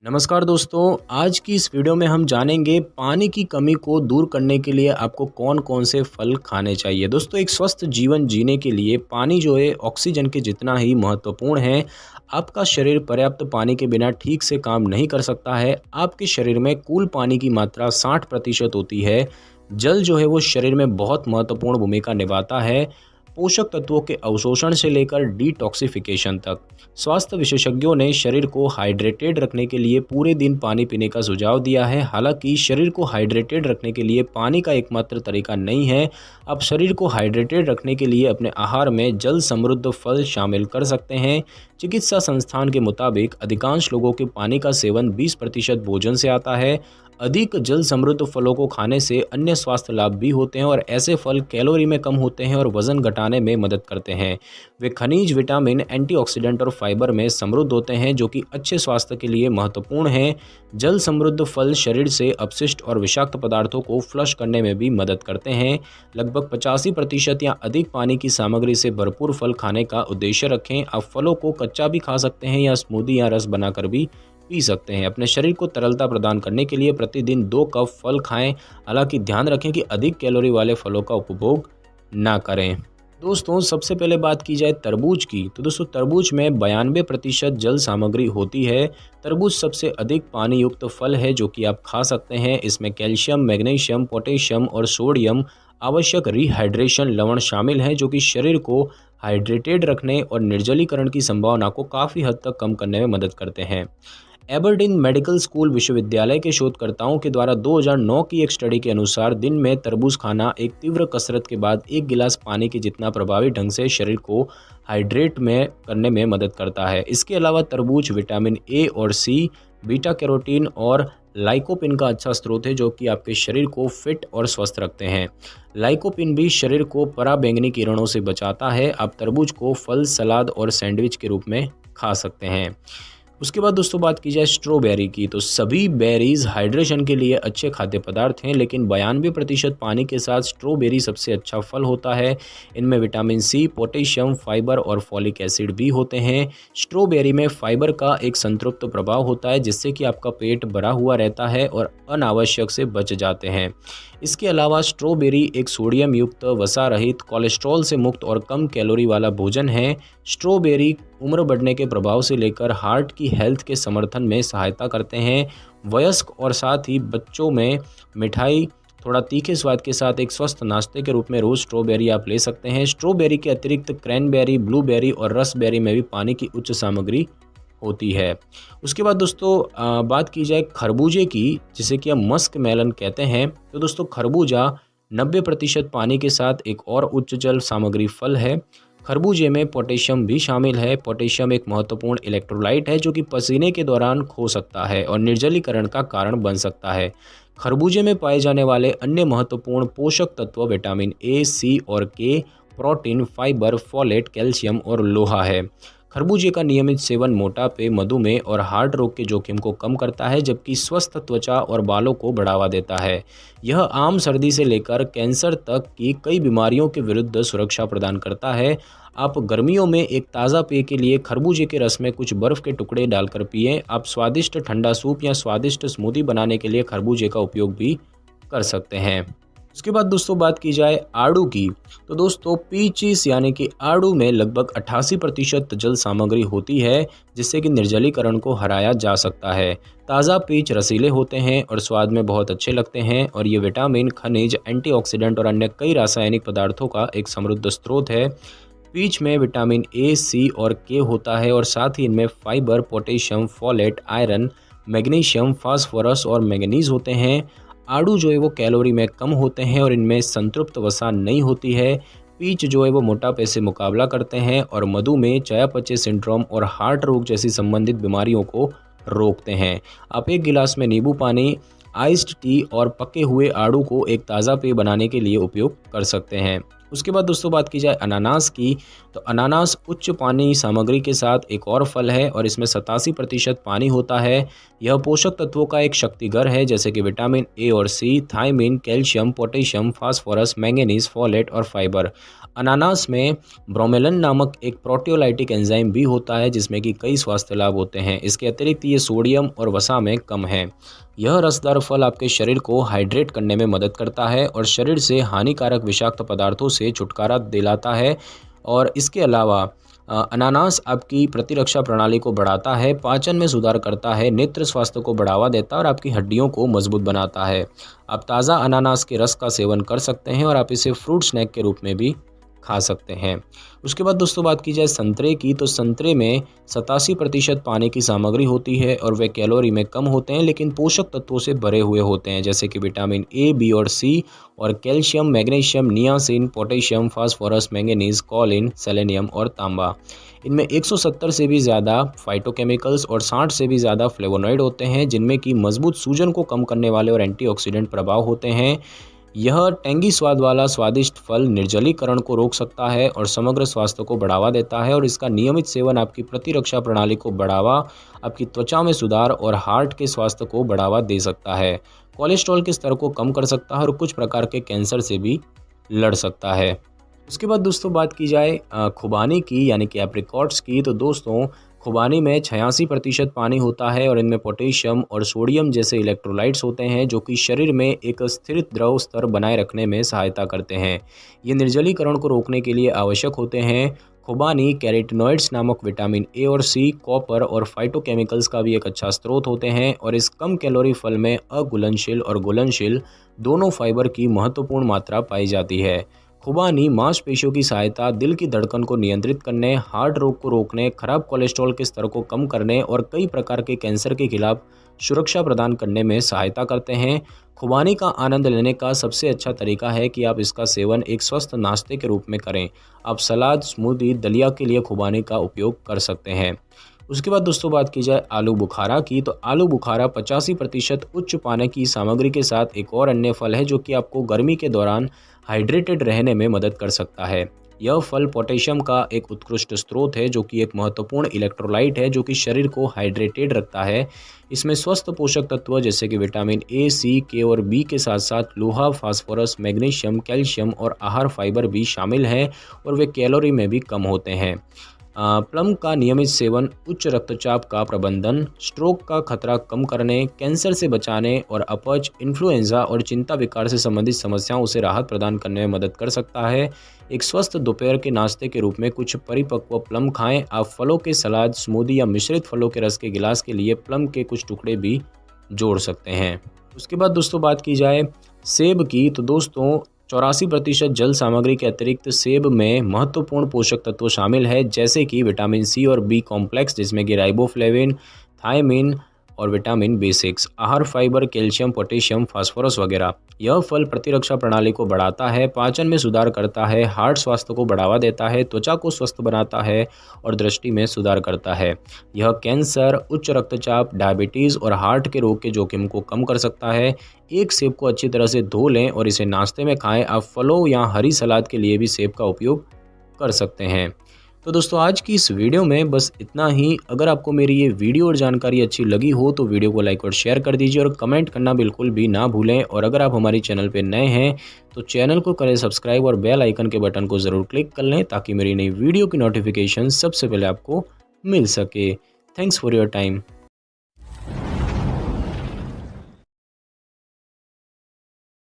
नमस्कार दोस्तों, आज की इस वीडियो में हम जानेंगे पानी की कमी को दूर करने के लिए आपको कौन कौन से फल खाने चाहिए। दोस्तों, एक स्वस्थ जीवन जीने के लिए पानी जो है ऑक्सीजन के जितना ही महत्वपूर्ण है। आपका शरीर पर्याप्त पानी के बिना ठीक से काम नहीं कर सकता है। आपके शरीर में कुल पानी की मात्रा 60% होती है। जल जो है वो शरीर में बहुत महत्वपूर्ण भूमिका निभाता है, पोषक तत्वों के अवशोषण से लेकर डिटॉक्सिफिकेशन तक। स्वास्थ्य विशेषज्ञों ने शरीर को हाइड्रेटेड रखने के लिए पूरे दिन पानी पीने का सुझाव दिया है। हालांकि शरीर को हाइड्रेटेड रखने के लिए पानी का एकमात्र तरीका नहीं है। आप शरीर को हाइड्रेटेड रखने के लिए अपने आहार में जल समृद्ध फल शामिल कर सकते हैं। चिकित्सा संस्थान के मुताबिक अधिकांश लोगों के पानी का सेवन 20% भोजन से आता है। अधिक जल समृद्ध फलों को खाने से अन्य स्वास्थ्य लाभ भी होते हैं और ऐसे फल कैलोरी में कम होते हैं और वजन घटाने में मदद करते हैं। वे खनिज, विटामिन, एंटीऑक्सीडेंट और फाइबर में समृद्ध होते हैं, जो कि अच्छे स्वास्थ्य के लिए महत्वपूर्ण हैं। जल समृद्ध फल शरीर से अपशिष्ट और विषाक्त पदार्थों को फ्लश करने में भी मदद करते हैं। लगभग 85% या अधिक पानी की सामग्री से भरपूर फल खाने का उद्देश्य रखें। आप फलों को कच्चा भी खा सकते हैं या स्मूदी या रस बनाकर भी पी सकते हैं। अपने शरीर को तरलता प्रदान करने के लिए प्रतिदिन 2 कप फल खाएं। हालांकि ध्यान रखें कि अधिक कैलोरी वाले फलों का उपभोग ना करें। दोस्तों, सबसे पहले बात की जाए तरबूज की, तो दोस्तों तरबूज में 92% जल सामग्री होती है। तरबूज सबसे अधिक पानी युक्त फल है जो कि आप खा सकते हैं। इसमें कैल्शियम, मैग्नीशियम, पोटेशियम और सोडियम आवश्यक रिहाइड्रेशन लवण शामिल हैं, जो कि शरीर को हाइड्रेटेड रखने और निर्जलीकरण की संभावना को काफ़ी हद तक कम करने में मदद करते हैं। एबरडीन मेडिकल स्कूल विश्वविद्यालय के शोधकर्ताओं के द्वारा 2009 की एक स्टडी के अनुसार दिन में तरबूज खाना एक तीव्र कसरत के बाद 1 गिलास पानी के जितना प्रभावी ढंग से शरीर को हाइड्रेट में करने में मदद करता है। इसके अलावा तरबूज विटामिन ए और सी, बीटा कैरोटीन और लाइकोपिन का अच्छा स्रोत है, जो कि आपके शरीर को फिट और स्वस्थ रखते हैं। लाइकोपिन भी शरीर को पराबैंगनी किरणों से बचाता है। आप तरबूज को फल, सलाद और सैंडविच के रूप में खा सकते हैं। उसके बाद दोस्तों बात की जाए स्ट्रॉबेरी की, तो सभी बेरीज हाइड्रेशन के लिए अच्छे खाद्य पदार्थ हैं, लेकिन 92% पानी के साथ स्ट्रॉबेरी सबसे अच्छा फल होता है। इनमें विटामिन सी, पोटेशियम, फाइबर और फॉलिक एसिड भी होते हैं। स्ट्रॉबेरी में फाइबर का एक संतृप्त प्रभाव होता है, जिससे कि आपका पेट भरा हुआ रहता है और अनावश्यक से बच जाते हैं। इसके अलावा स्ट्रॉबेरी एक सोडियम युक्त, वसा रहित, कोलेस्ट्रॉल से मुक्त और कम कैलोरी वाला भोजन है। स्ट्रॉबेरी उम्र बढ़ने के प्रभाव से लेकर हार्ट की हेल्थ के समर्थन में सहायता करते हैं। वयस्क और साथ ही बच्चों में मिठाई थोड़ा तीखे स्वाद के साथ एक स्वस्थ नाश्ते के रूप में रोज़ स्ट्रॉबेरी आप ले सकते हैं। स्ट्रॉबेरी के अतिरिक्त क्रैनबेरी, ब्लूबेरी और रसबेरी में भी पानी की उच्च सामग्री होती है। उसके बाद दोस्तों बात की जाए खरबूजे की, जिसे कि हम मस्क मेलन कहते हैं, तो दोस्तों खरबूजा 90% पानी के साथ एक और उच्च जल सामग्री फल है। खरबूजे में पोटेशियम भी शामिल है। पोटेशियम एक महत्वपूर्ण इलेक्ट्रोलाइट है, जो कि पसीने के दौरान खो सकता है और निर्जलीकरण का कारण बन सकता है। खरबूजे में पाए जाने वाले अन्य महत्वपूर्ण पोषक तत्व विटामिन ए, सी और के, प्रोटीन, फाइबर, फोलेट, कैल्शियम और लोहा है। खरबूजे का नियमित सेवन मोटापे, मधुमेह और हार्ट रोग के जोखिम को कम करता है, जबकि स्वस्थ त्वचा और बालों को बढ़ावा देता है। यह आम सर्दी से लेकर कैंसर तक की कई बीमारियों के विरुद्ध सुरक्षा प्रदान करता है। आप गर्मियों में एक ताज़ा पेय के लिए खरबूजे के रस में कुछ बर्फ़ के टुकड़े डालकर पिएं। आप स्वादिष्ट ठंडा सूप या स्वादिष्ट स्मूदी बनाने के लिए खरबूजे का उपयोग भी कर सकते हैं। उसके बाद दोस्तों बात की जाए आड़ू की, तो दोस्तों पीचीस यानी कि आड़ू में लगभग 88% जल सामग्री होती है, जिससे कि निर्जलीकरण को हराया जा सकता है। ताज़ा पीच रसीले होते हैं और स्वाद में बहुत अच्छे लगते हैं, और ये विटामिन, खनिज, एंटीऑक्सीडेंट और अन्य कई रासायनिक पदार्थों का एक समृद्ध स्रोत है। पीच में विटामिन ए, सी और के होता है और साथ ही इनमें fibre, potassium, folate, iron, magnesium, phosphorus और मैंगनीज होते हैं। आड़ू जो है वो कैलोरी में कम होते हैं और इनमें संतृप्त वसा नहीं होती है। पीच जो है वो मोटापे से मुकाबला करते हैं और मधुमेह, चयापचय सिंड्रोम और हार्ट रोग जैसी संबंधित बीमारियों को रोकते हैं। आप 1 गिलास में नींबू पानी, आइस्ड टी और पके हुए आड़ू को एक ताज़ा पेय बनाने के लिए उपयोग कर सकते हैं। उसके बाद दोस्तों बात की जाए अनानास की, तो अनानास उच्च पानी सामग्री के साथ एक और फल है और इसमें 87% पानी होता है। यह पोषक तत्वों का एक शक्तिघर है जैसे कि विटामिन ए और C, thiamine, calcium, potassium, phosphorus, manganese, folate और फाइबर। अनानास में ब्रोमेलन नामक एक प्रोटियोलाइटिक एंजाइम भी होता है जिसमें कि कई स्वास्थ्य लाभ होते हैं। इसके अतिरिक्त ये सोडियम और वसा में कम है। यह रसदार फल आपके शरीर को हाइड्रेट करने में मदद करता है और शरीर से हानिकारक विषाक्त पदार्थों से छुटकारा दिलाता है। और इसके अलावा अनानास आपकी प्रतिरक्षा प्रणाली को बढ़ाता है, पाचन में सुधार करता है, नेत्र स्वास्थ्य को बढ़ावा देता है और आपकी हड्डियों को मजबूत बनाता है। आप ताज़ा अनानास के रस का सेवन कर सकते हैं और आप इसे फ्रूट स्नैक के रूप में भी खा सकते हैं। उसके बाद दोस्तों बात की जाए संतरे की, तो संतरे में 87% पानी की सामग्री होती है और वे कैलोरी में कम होते हैं लेकिन पोषक तत्वों से भरे हुए होते हैं जैसे कि विटामिन ए, बी और सी और calcium, magnesium, niacin, potassium, phosphorus, manganese, Colin, selenium और तांबा। इनमें 170 से भी ज़्यादा फाइटोकेमिकल्स और 60 से भी ज़्यादा फ्लेवोनॉइड होते हैं जिनमें कि मजबूत सूजन को कम करने वाले और एंटीऑक्सीडेंट प्रभाव होते हैं। यह टेंगी स्वाद वाला स्वादिष्ट फल निर्जलीकरण को रोक सकता है और समग्र स्वास्थ्य को बढ़ावा देता है और इसका नियमित सेवन आपकी प्रतिरक्षा प्रणाली को बढ़ावा, आपकी त्वचा में सुधार और हार्ट के स्वास्थ्य को बढ़ावा दे सकता है। कोलेस्ट्रॉल के स्तर को कम कर सकता है और कुछ प्रकार के कैंसर से भी लड़ सकता है। उसके बाद दोस्तों बात की जाए खुबानी की यानी कि एप्रिकॉट्स की, तो दोस्तों खुबानी में 86% पानी होता है और इनमें पोटेशियम और सोडियम जैसे इलेक्ट्रोलाइट्स होते हैं जो कि शरीर में एक स्थिर द्रव स्तर बनाए रखने में सहायता करते हैं। ये निर्जलीकरण को रोकने के लिए आवश्यक होते हैं। खुबानी कैरोटीनॉइड्स नामक विटामिन ए और सी, कॉपर और फाइटोकेमिकल्स का भी एक अच्छा स्रोत होते हैं और इस कम कैलोरी फल में अघुलनशील और घुलनशील दोनों फाइबर की महत्वपूर्ण मात्रा पाई जाती है। खुबानी मांसपेशियों की सहायता, दिल की धड़कन को नियंत्रित करने, हार्ट रोग को रोकने, खराब कोलेस्ट्रॉल के स्तर को कम करने और कई प्रकार के कैंसर के खिलाफ सुरक्षा प्रदान करने में सहायता करते हैं। खुबानी का आनंद लेने का सबसे अच्छा तरीका है कि आप इसका सेवन एक स्वस्थ नाश्ते के रूप में करें। आप सलाद, स्मूदी, दलिया के लिए खुबानी का उपयोग कर सकते हैं। उसके बाद दोस्तों बात की जाए आलू बुखारा की, तो आलू बुखारा 85% उच्च पानी की सामग्री के साथ एक और अन्य फल है जो कि आपको गर्मी के दौरान हाइड्रेटेड रहने में मदद कर सकता है। यह फल पोटेशियम का एक उत्कृष्ट स्रोत है जो कि एक महत्वपूर्ण इलेक्ट्रोलाइट है जो कि शरीर को हाइड्रेटेड रखता है। इसमें स्वस्थ पोषक तत्व जैसे कि विटामिन ए, सी, के और बी के साथ साथ लोहा, फास्फोरस, मैग्नीशियम, कैल्शियम और आहार फाइबर भी शामिल हैं और वे कैलोरी में भी कम होते हैं। प्लम का नियमित सेवन उच्च रक्तचाप का प्रबंधन, स्ट्रोक का खतरा कम करने, कैंसर से बचाने और अपच, इन्फ्लुएंजा और चिंता विकार से संबंधित समस्याओं से राहत प्रदान करने में मदद कर सकता है। एक स्वस्थ दोपहर के नाश्ते के रूप में कुछ परिपक्व प्लम खाएं। आप फलों के सलाद, स्मूदी या मिश्रित फलों के रस के गिलास के लिए प्लम के कुछ टुकड़े भी जोड़ सकते हैं। उसके बाद दोस्तों बात की जाए सेब की, तो दोस्तों 84% जल सामग्री के अतिरिक्त सेब में महत्वपूर्ण पोषक तत्व शामिल है जैसे कि विटामिन सी और बी कॉम्प्लेक्स जिसमें कि राइबोफ्लेविन, थायमीन और विटामिन B6, आहार फाइबर, कैल्शियम, पोटेशियम, फास्फोरस वगैरह। यह फल प्रतिरक्षा प्रणाली को बढ़ाता है, पाचन में सुधार करता है, हार्ट स्वास्थ्य को बढ़ावा देता है, त्वचा को स्वस्थ बनाता है और दृष्टि में सुधार करता है। यह कैंसर, उच्च रक्तचाप, डायबिटीज़ और हार्ट के रोग के जोखिम को कम कर सकता है। एक सेब को अच्छी तरह से धो लें और इसे नाश्ते में खाएं। आप फलों या हरी सलाद के लिए भी सेब का उपयोग कर सकते हैं। तो दोस्तों आज की इस वीडियो में बस इतना ही। अगर आपको मेरी ये वीडियो और जानकारी अच्छी लगी हो तो वीडियो को लाइक और शेयर कर दीजिए और कमेंट करना बिल्कुल भी ना भूलें। और अगर आप हमारे चैनल पर नए हैं तो चैनल को करें सब्सक्राइब और बेल आइकन के बटन को ज़रूर क्लिक कर लें ताकि मेरी नई वीडियो की नोटिफिकेशन सबसे पहले आपको मिल सके। Thanks for your time.